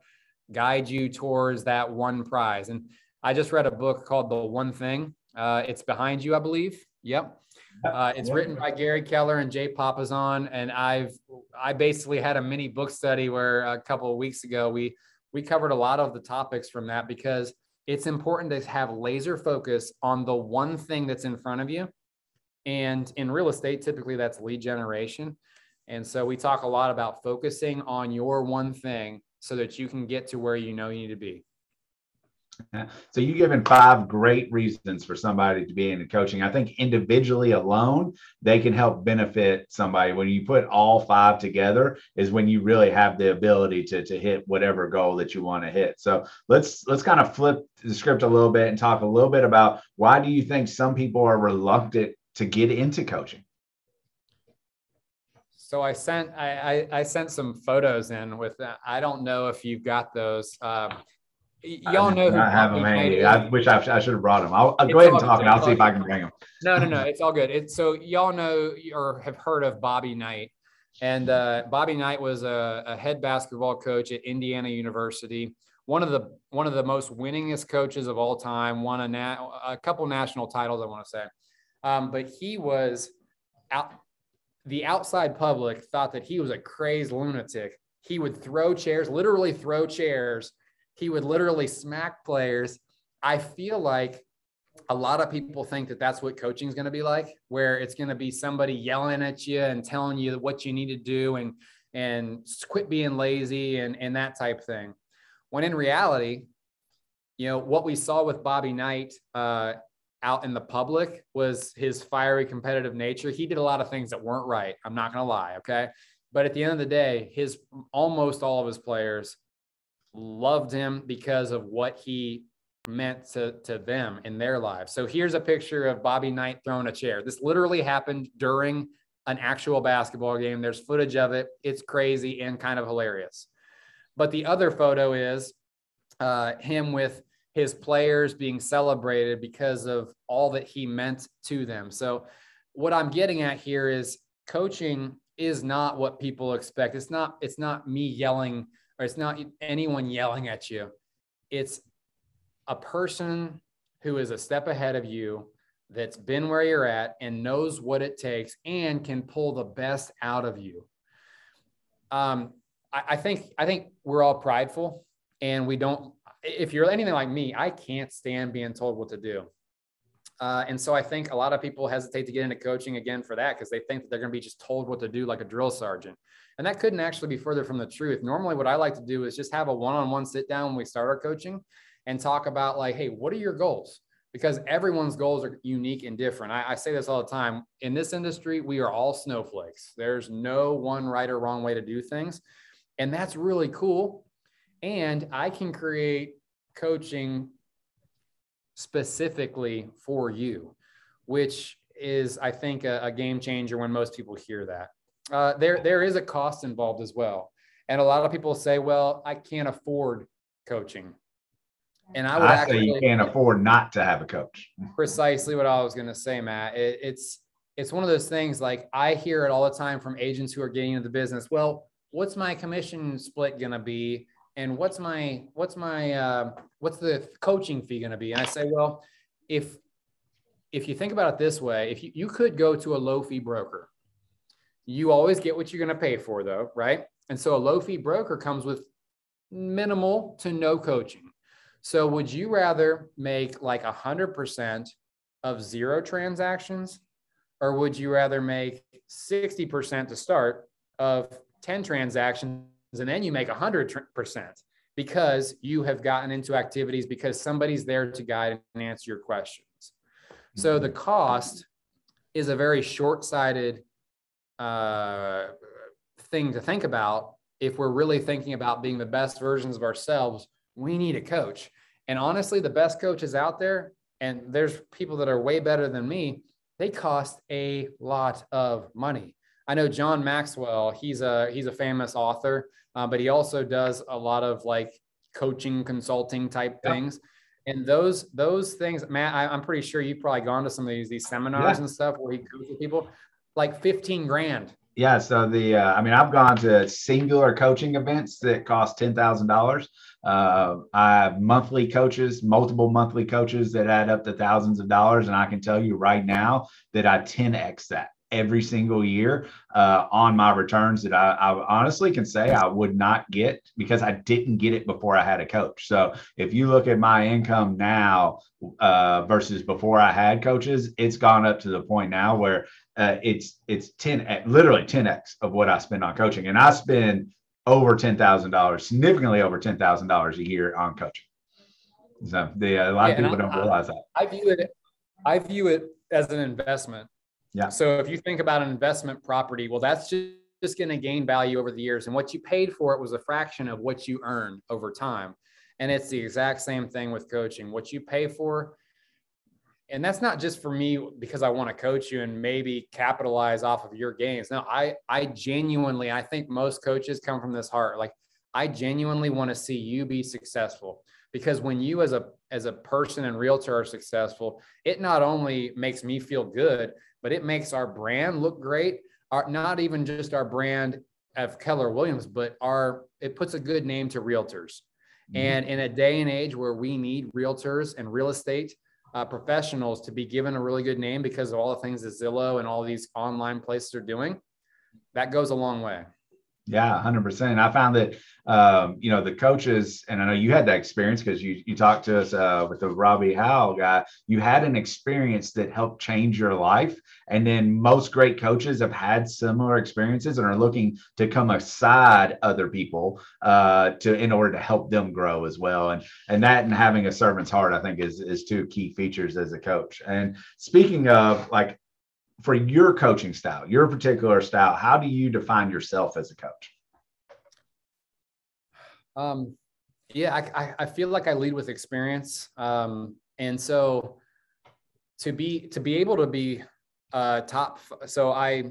Speaker 3: guide you towards that one prize. And I just read a book called The One Thing. It's behind you, I believe. Yep. It's written by Gary Keller and Jay Papasan. And I basically had a mini book study where a couple of weeks ago, we covered a lot of the topics from that, because it's important to have laser focus on the one thing that's in front of you. And in real estate, typically that's lead generation. And so we talk a lot about focusing on your one thing so that you can get to where you know you need to be.
Speaker 2: So you've given 5 great reasons for somebody to be into coaching. I think individually alone, they can help benefit somebody. When you put all 5 together is when you really have the ability to hit whatever goal that you want to hit. So let's kind of flip the script a little bit and talk a little bit about, why do you think some people are reluctant to get into coaching?
Speaker 3: So I sent some photos in with that. I don't know if you've got those. Y'all know who
Speaker 2: I have them handy. I wish I should have brought them. I'll go ahead and talk, and I'll see if I can bring them.
Speaker 3: No, it's all good. So y'all know or have heard of Bobby Knight, and Bobby Knight was a head basketball coach at Indiana University. One of the most winningest coaches of all time. Won a couple national titles, I want to say, but he was out. The outside public thought that he was a crazed lunatic. He would literally throw chairs. He would literally smack players. I feel like a lot of people think that that's what coaching is going to be like, where it's going to be somebody yelling at you and telling you what you need to do and quit being lazy and that type thing. When in reality, what we saw with Bobby Knight out in the public was his fiery competitive nature. He did a lot of things that weren't right. I'm not going to lie. Okay. But at the end of the day, almost all of his players loved him because of what he meant to them in their lives. So here's a picture of Bobby Knight throwing a chair. This literally happened during an actual basketball game. There's footage of it. It's crazy and kind of hilarious. But the other photo is him with his players being celebrated because of all that he meant to them. So what I'm getting at here is coaching is not what people expect. It's not me yelling, or it's not anyone yelling at you. It's a person who is a step ahead of you, that's been where you're at and knows what it takes and can pull the best out of you. I think we're all prideful, and we don't, if you're anything like me, I can't stand being told what to do. And so I think a lot of people hesitate to get into coaching again for that, because they think that they're going to be just told what to do like a drill sergeant. And that couldn't actually be further from the truth. Normally what I like to do is just have a one-on-one sit down when we start our coaching and talk about like, hey, what are your goals? Because everyone's goals are unique and different. I say this all the time. In this industry, we are all snowflakes. There's no one right or wrong way to do things. And that's really cool. And I can create coaching specifically for you, which is, I think, a game changer when most people hear that. There is a cost involved as well. And a lot of people say, well, I can't afford coaching. And I
Speaker 2: say you can't afford not to have a coach.
Speaker 3: Precisely what I was going to say, Matt. It's one of those things, like I hear it all the time from agents who are getting into the business. Well, what's my commission split going to be? And what's the coaching fee going to be? And I say, well, if you think about it this way, if you could go to a low fee broker, you always get what you're going to pay for though, right? And so a low fee broker comes with minimal to no coaching. So would you rather make like 100% of 0 transactions, or would you rather make 60% to start of 10 transactions and then you make 100% because you have gotten into activities because somebody's there to guide and answer your questions? So the cost is a very short-sighted thing to think about. If we're really thinking about being the best versions of ourselves, we need a coach. And honestly, the best coaches out there, and there's people that are way better than me, they cost a lot of money. I know John Maxwell, he's a famous author, but he also does a lot of like coaching consulting type things. And those things, Matt, I'm pretty sure you've probably gone to some of these seminars and stuff where he coaches people, like 15 grand.
Speaker 2: Yeah. So I've gone to singular coaching events that cost $10,000. I have multiple monthly coaches that add up to thousands of dollars. And I can tell you right now that I 10X that every single year on my returns that I honestly can say I would not get because I didn't get it before I had a coach. So if you look at my income now versus before I had coaches, it's gone up to the point now where it's literally 10X of what I spend on coaching. And I spend over $10,000, significantly over $10,000 a year on coaching. So a lot of people don't realize that.
Speaker 3: I view it as an investment.
Speaker 2: Yeah.
Speaker 3: So if you think about an investment property, well, that's just going to gain value over the years. And what you paid for it was a fraction of what you earn over time. And it's the exact same thing with coaching. What you pay for, and that's not just for me because I want to coach you and maybe capitalize off of your gains. No, I genuinely, I think most coaches come from this heart. Like, I genuinely want to see you be successful, because when you as a person and realtor are successful, it not only makes me feel good, but it makes our brand look great. Not even just our brand of Keller Williams, but it puts a good name to realtors. Mm-hmm. And in a day and age where we need realtors and real estate professionals to be given a really good name because of all the things that Zillow and all these online places are doing, that goes a long way.
Speaker 2: Yeah, 100%. I found that, the coaches, and I know you had that experience because you talked to us with the Robbie Howell guy, you had an experience that helped change your life. And then most great coaches have had similar experiences and are looking to come aside other people in order to help them grow as well. And that and having a servant's heart, I think is two key features as a coach. And speaking of, like, for your coaching style, your particular style, how do you define yourself as a coach?
Speaker 3: Yeah, I feel like I lead with experience. And so to be able to be top, so I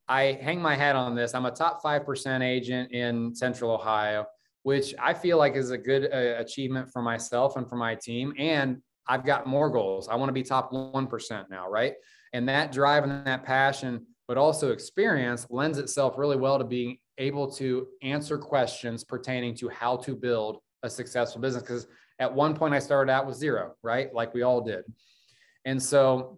Speaker 3: hang my hat on this. I'm a top 5% agent in Central Ohio, which I feel like is a good achievement for myself and for my team. And I've got more goals. I want to be top 1% now, right? And that drive and that passion, but also experience, lends itself really well to being able to answer questions pertaining to how to build a successful business. Because at one point I started out with zero, right? Like we all did. And so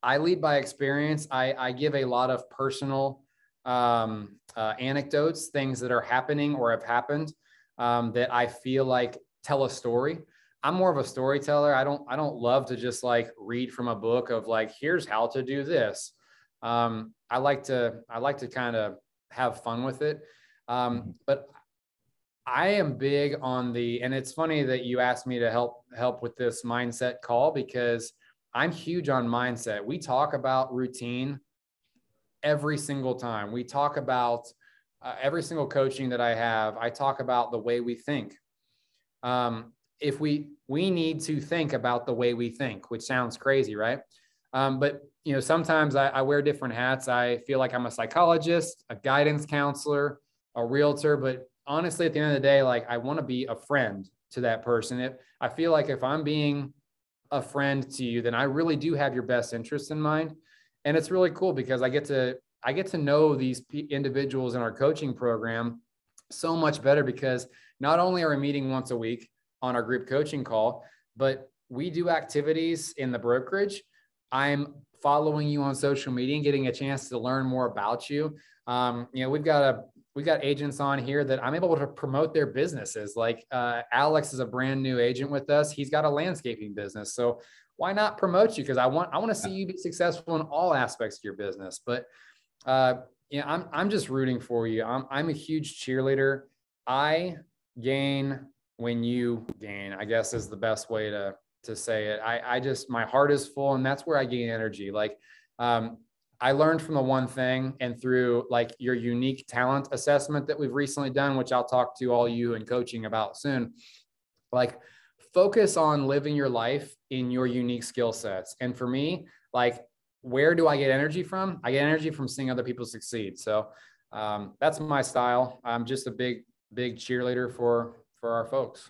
Speaker 3: I lead by experience. I give a lot of personal anecdotes, things that are happening or have happened that I feel like tell a story. I'm more of a storyteller. I don't love to just like read from a book of like, here's how to do this. I like to kind of have fun with it. But I am big on and it's funny that you asked me to help with this mindset call, because I'm huge on mindset. We talk about routine every single time. We talk about every single coaching that I have. I talk about the way we think. If we need to think about the way we think, which sounds crazy, right? But you know, sometimes I wear different hats. I feel like I'm a psychologist, a guidance counselor, a realtor, but honestly, at the end of the day, like I want to be a friend to that person. I feel like if I'm being a friend to you, then I really do have your best interest in mind. And it's really cool because I get to know these individuals in our coaching program so much better, because not only are we meeting once a week on our group coaching call, but we do activities in the brokerage. I'm following you on social media and getting a chance to learn more about you. You know, we've got agents on here that I'm able to promote their businesses. Like Alex is a brand new agent with us. He's got a landscaping business. So why not promote you? Because I want to see you be successful in all aspects of your business. But you know, I'm just rooting for you. I'm a huge cheerleader. I gain when you gain, I guess is the best way to say it. I just, my heart is full, and that's where I gain energy. Like, I learned from the one thing, and through like your unique talent assessment that we've recently done, which I'll talk to all you in coaching about soon, like focus on living your life in your unique skill sets. And for me, like, where do I get energy from? I get energy from seeing other people succeed. So that's my style. I'm just a big cheerleader for our folks.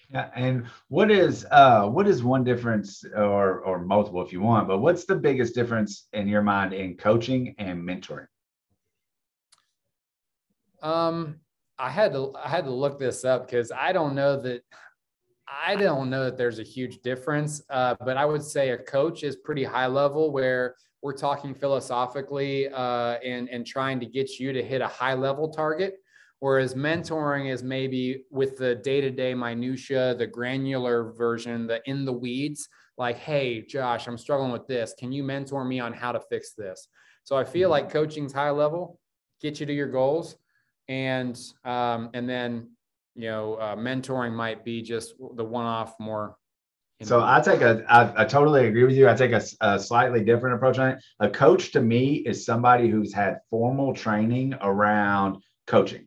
Speaker 2: Yeah, and what is one difference, or multiple if you want, but what's the biggest difference in your mind in coaching and mentoring?
Speaker 3: I had to look this up because I don't know that there's a huge difference. But I would say a coach is pretty high level, where we're talking philosophically and trying to get you to hit a high level target. Whereas mentoring is maybe with the day-to-day minutia, the granular version, the in the weeds, like, hey, Josh, I'm struggling with this. Can you mentor me on how to fix this? So I feel like coaching's high level, get you to your goals. And then, you know, mentoring might be just the one-off more.
Speaker 2: So I totally agree with you. I take a slightly different approach on it. A coach to me is somebody who's had formal training around coaching,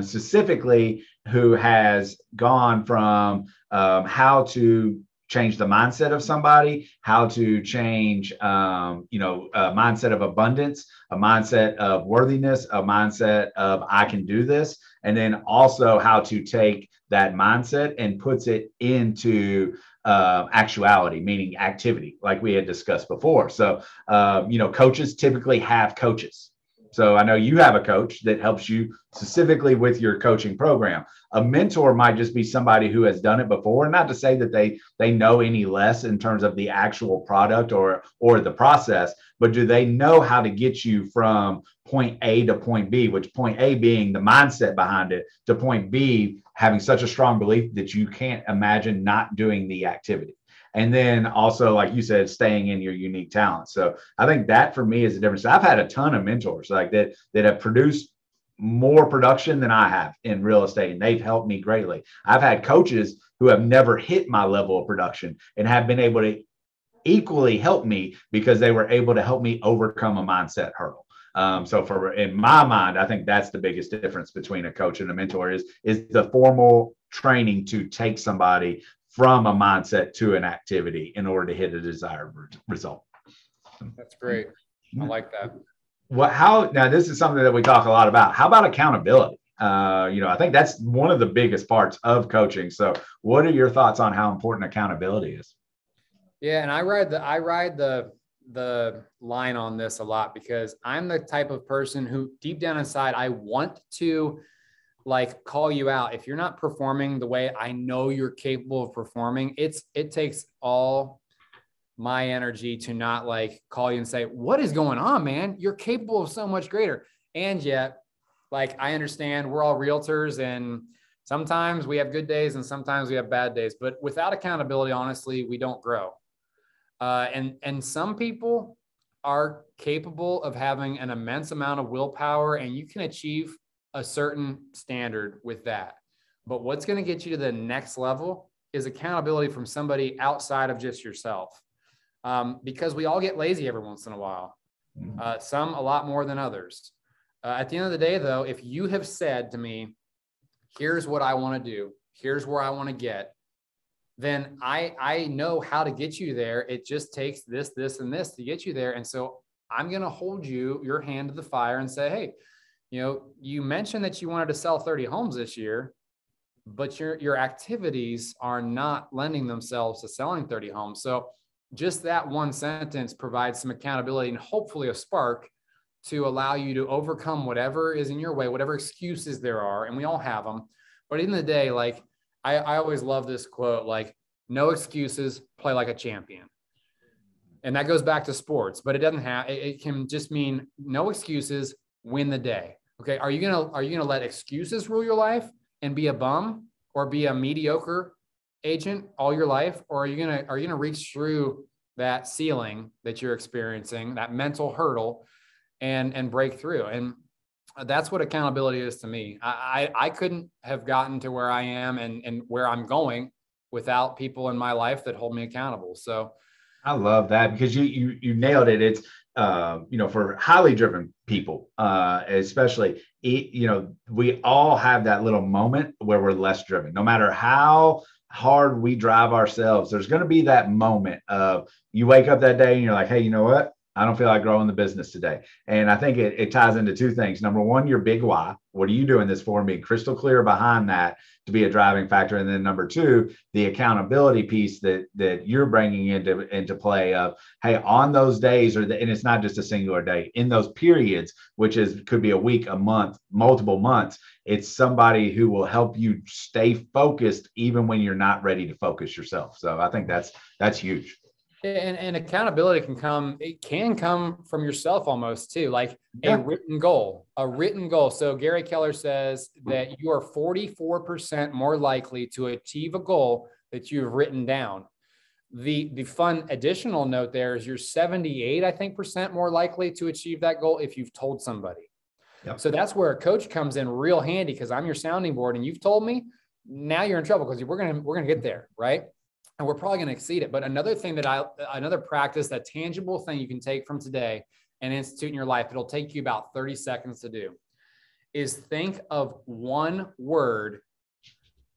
Speaker 2: specifically who has gone from how to change the mindset of somebody, how to change, a mindset of abundance, a mindset of worthiness, a mindset of I can do this, and then also how to take that mindset and puts it into actuality, meaning activity, like we had discussed before. So, coaches typically have coaches. So I know you have a coach that helps you specifically with your coaching program. A mentor might just be somebody who has done it before. Not to say that they know any less in terms of the actual product or the process, but do they know how to get you from point A to point B, which point A being the mindset behind it, to point B having such a strong belief that you can't imagine not doing the activity. And then also, like you said, staying in your unique talent. So I think that for me is the difference. I've had a ton of mentors like that have produced more production than I have in real estate, and they've helped me greatly. I've had coaches who have never hit my level of production and have been able to equally help me because they were able to help me overcome a mindset hurdle. So in my mind, I think that's the biggest difference between a coach and a mentor is the formal training to take somebody from a mindset to an activity in order to hit a desired result.
Speaker 3: That's great. I like that.
Speaker 2: Now this is something that we talk a lot about. How about accountability? I think that's one of the biggest parts of coaching. So what are your thoughts on how important accountability is?
Speaker 3: Yeah. And I ride the line on this a lot, because I'm the type of person who deep down inside, I want to call you out. If you're not performing the way I know you're capable of performing, it takes all my energy to not call you and say, what is going on, man? You're capable of so much greater. And yet, I understand we're all realtors, and sometimes we have good days and sometimes we have bad days, but without accountability, honestly, we don't grow. And some people are capable of having an immense amount of willpower, and you can achieve a certain standard with that. But what's going to get you to the next level is accountability from somebody outside of just yourself. Because we all get lazy every once in a while, some a lot more than others. At the end of the day, though, if you have said to me, here's what I want to do, here's where I want to get, then I know how to get you there. It just takes this, and this to get you there. And so I'm going to hold your hand to the fire and say, hey, you mentioned that you wanted to sell 30 homes this year, but your activities are not lending themselves to selling 30 homes. So just that one sentence provides some accountability and hopefully a spark to allow you to overcome whatever is in your way, whatever excuses there are. And we all have them. But at the end of the day, I always love this quote, no excuses, play like a champion. And that goes back to sports, but it can just mean no excuses, win the day. Okay. Are you going to let excuses rule your life and be a bum or be a mediocre agent all your life? Or are you going to reach through that ceiling that you're experiencing, that mental hurdle, and break through? And that's what accountability is to me. I couldn't have gotten to where I am and where I'm going without people in my life that hold me accountable. So
Speaker 2: I love that, because you nailed it. It's for highly driven people, especially, we all have that little moment where we're less driven. No matter how hard we drive ourselves, there's going to be that moment of you wake up that day and you're like, hey, you know what? I don't feel like growing the business today. And I think it ties into two things. Number one, your big why. What are you doing this for? And being crystal clear behind that to be a driving factor. And then number two, the accountability piece that you're bringing into play of, hey, on those days, and it's not just a singular day, in those periods, which could be a week, a month, multiple months, it's somebody who will help you stay focused even when you're not ready to focus yourself. So I think that's huge.
Speaker 3: And accountability can come from yourself almost too, a written goal. So Gary Keller says that you are 44% more likely to achieve a goal that you've written down. The fun additional note there is you're 78, I think, percent more likely to achieve that goal if you've told somebody. Yep. So that's where a coach comes in real handy, because I'm your sounding board and you've told me. Now you're in trouble, because we're gonna get there, right? And we're probably going to exceed it. But another practice, that tangible thing you can take from today and institute in your life, it'll take you about 30 seconds to do, is think of one word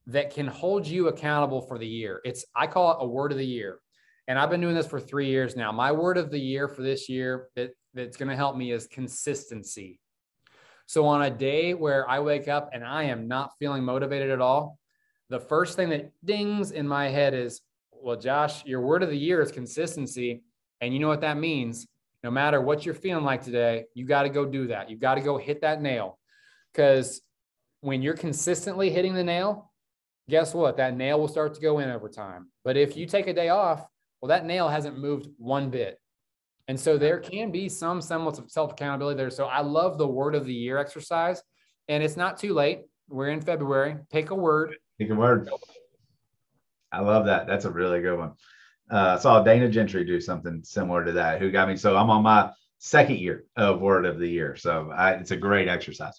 Speaker 3: that can hold you accountable for the year. I call it a word of the year. And I've been doing this for 3 years now. My word of the year for this year that's going to help me is consistency. So on a day where I wake up and I am not feeling motivated at all, the first thing that dings in my head is, well, Josh, your word of the year is consistency. And you know what that means? No matter what you're feeling like today, you got to go do that. You got to go hit that nail. Because when you're consistently hitting the nail, guess what? That nail will start to go in over time. But if you take a day off, well, that nail hasn't moved one bit. And so there can be some semblance of self-accountability there. So I love the word of the year exercise. And it's not too late. We're in February. Pick a word.
Speaker 2: Pick a word. I love that. That's a really good one. I saw Dana Gentry do something similar to that, who got me. So I'm on my second year of word of the year. So it's a great exercise.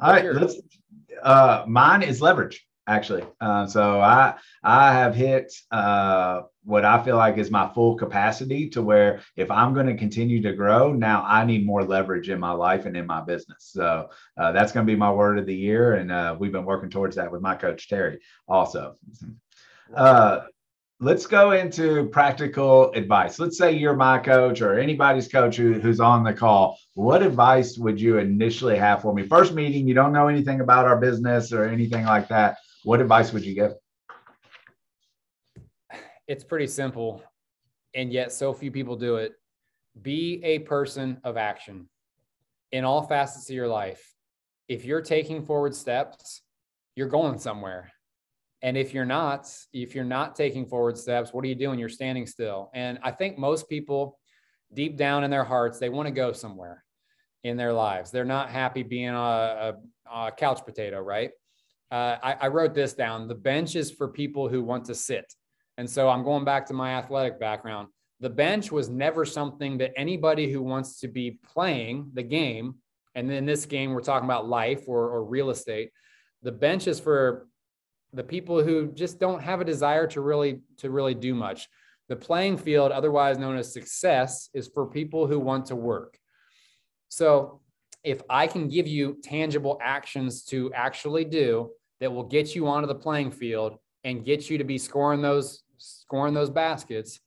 Speaker 2: All right. Mine is leverage. actually. So I have hit what I feel like is my full capacity, to where if I'm going to continue to grow, now I need more leverage in my life and in my business. So that's going to be my word of the year. And we've been working towards that with my coach, Terry, also. Let's go into practical advice. Let's say you're my coach or anybody's coach who's on the call. What advice would you initially have for me? First meeting, you don't know anything about our business or anything like that. What advice would you give?
Speaker 3: It's pretty simple, and yet so few people do it. Be a person of action in all facets of your life. If you're taking forward steps, you're going somewhere. And if you're not taking forward steps, what are you doing? You're standing still. And I think most people, deep down in their hearts, they want to go somewhere in their lives. They're not happy being a couch potato, right? I wrote this down. The bench is for people who want to sit. And so I'm going back to my athletic background. The bench was never something that anybody who wants to be playing the game, and in this game, we're talking about life or real estate. The bench is for the people who just don't have a desire to really do much. The playing field, otherwise known as success, is for people who want to work. So if I can give you tangible actions to actually do that will get you onto the playing field and get you to be scoring those baskets,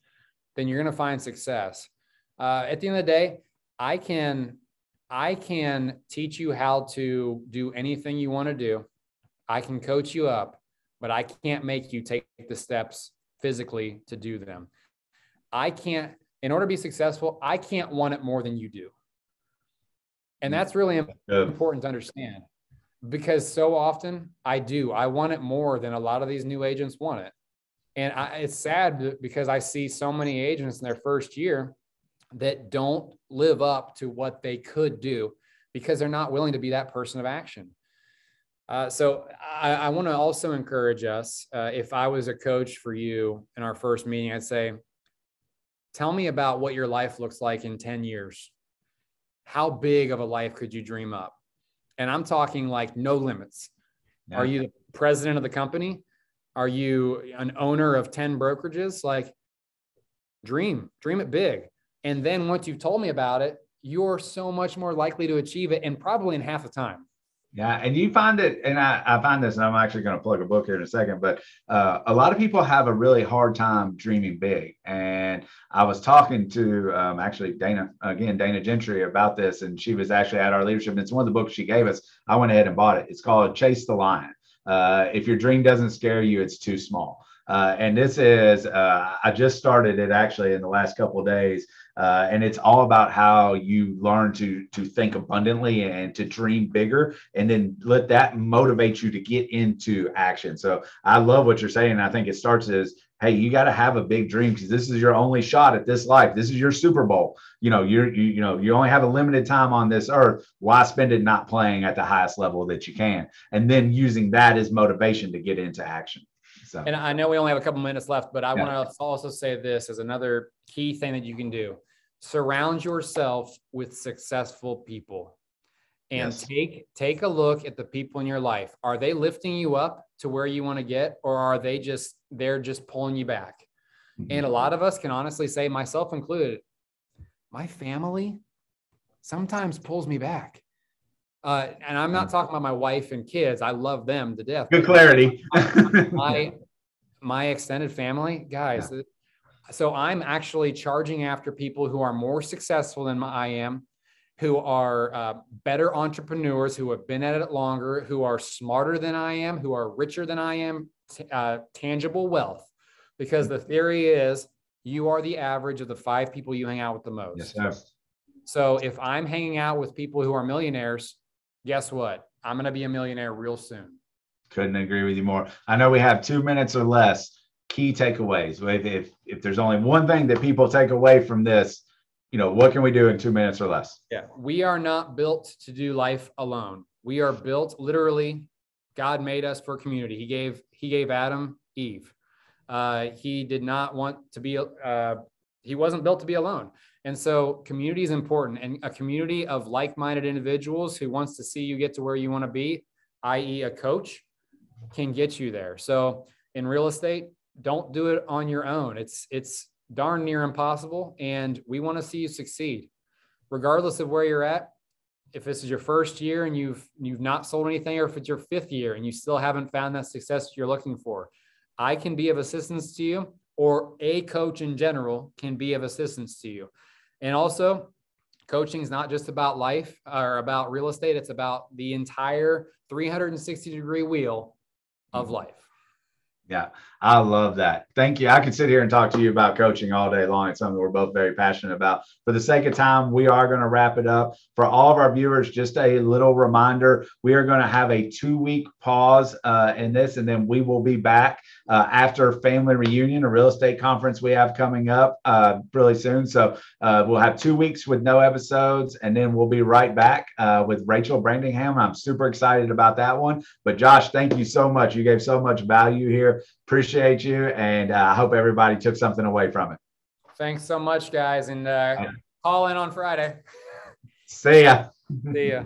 Speaker 3: then you're going to find success. At the end of the day, I can teach you how to do anything you want to do. I can coach you up, but I can't make you take the steps physically to do them. In order to be successful, I can't want it more than you do. And that's really important to understand, because so often I want it more than a lot of these new agents want it. And it's sad because I see so many agents in their first year that don't live up to what they could do because they're not willing to be that person of action. So I want to also encourage us, if I was a coach for you in our first meeting, I'd say, tell me about what your life looks like in 10 years. How big of a life could you dream up? And I'm talking like no limits. Yeah. Are you the president of the company? Are you an owner of 10 brokerages? Like, dream it big. And then once you've told me about it, you're so much more likely to achieve it, and probably in half the time.
Speaker 2: Yeah. And you find it, and I find this, and I'm actually going to plug a book here in a second, but a lot of people have a really hard time dreaming big. And I was talking to actually Dana Gentry about this, and she was actually at our leadership. And it's one of the books she gave us. I went ahead and bought it. It's called Chase the Lion. If your dream doesn't scare you, it's too small. And this is, I just started it actually in the last couple of days. And it's all about how you learn to think abundantly and to dream bigger, and then let that motivate you to get into action. So I love what you're saying. I think it starts as, hey, you got to have a big dream, because this is your only shot at this life. This is your Super Bowl. You only have a limited time on this earth. Why spend it not playing at the highest level that you can? And then using that as motivation to get into action. So. And
Speaker 3: I know we only have a couple minutes left, but I want to also say this as another key thing that you can do. Surround yourself with successful people, and take a look at the people in your life. Are they lifting you up to where you want to get, or are they just pulling you back? Mm-hmm. And a lot of us can honestly say, myself included, my family sometimes pulls me back. And I'm not talking about my wife and kids. I love them to death.
Speaker 2: Good clarity.
Speaker 3: my extended family, guys. Yeah. So I'm actually charging after people who are more successful than I am, who are better entrepreneurs, who have been at it longer, who are smarter than I am, who are richer than I am, tangible wealth. Because the theory is you are the average of the 5 people you hang out with the most.
Speaker 2: Yes, sir.
Speaker 3: So if I'm hanging out with people who are millionaires, guess what? I'm going to be a millionaire real soon.
Speaker 2: Couldn't agree with you more. I know we have 2 minutes or less. Key takeaways. If there's only one thing that people take away from this, what can we do in 2 minutes or less?
Speaker 3: Yeah. We are not built to do life alone. We are built, literally, God made us for community. He gave Adam Eve. He did not want to be, he wasn't built to be alone. And so community is important, and a community of like-minded individuals who wants to see you get to where you want to be, i.e. a coach, can get you there. So in real estate, don't do it on your own. It's darn near impossible. And we want to see you succeed regardless of where you're at. If this is your first year and you've not sold anything, or if it's your 5th year and you still haven't found that success you're looking for, I can be of assistance to you, or a coach in general can be of assistance to you. And also, coaching is not just about life or about real estate. It's about the entire 360-degree wheel of life.
Speaker 2: Yeah, I love that. Thank you. I could sit here and talk to you about coaching all day long. It's something we're both very passionate about. For the sake of time, we are going to wrap it up. For all of our viewers, just a little reminder, we are going to have a 2-week pause in this, and then we will be back after family reunion, a real estate conference we have coming up really soon. So we'll have 2 weeks with no episodes, and then we'll be right back with Rachel Brandingham. I'm super excited about that one. But Josh, thank you so much. You gave so much value here. Appreciate you, and I hope everybody took something away from it.
Speaker 3: Thanks so much, guys, and call in on Friday.
Speaker 2: See ya.
Speaker 3: See ya.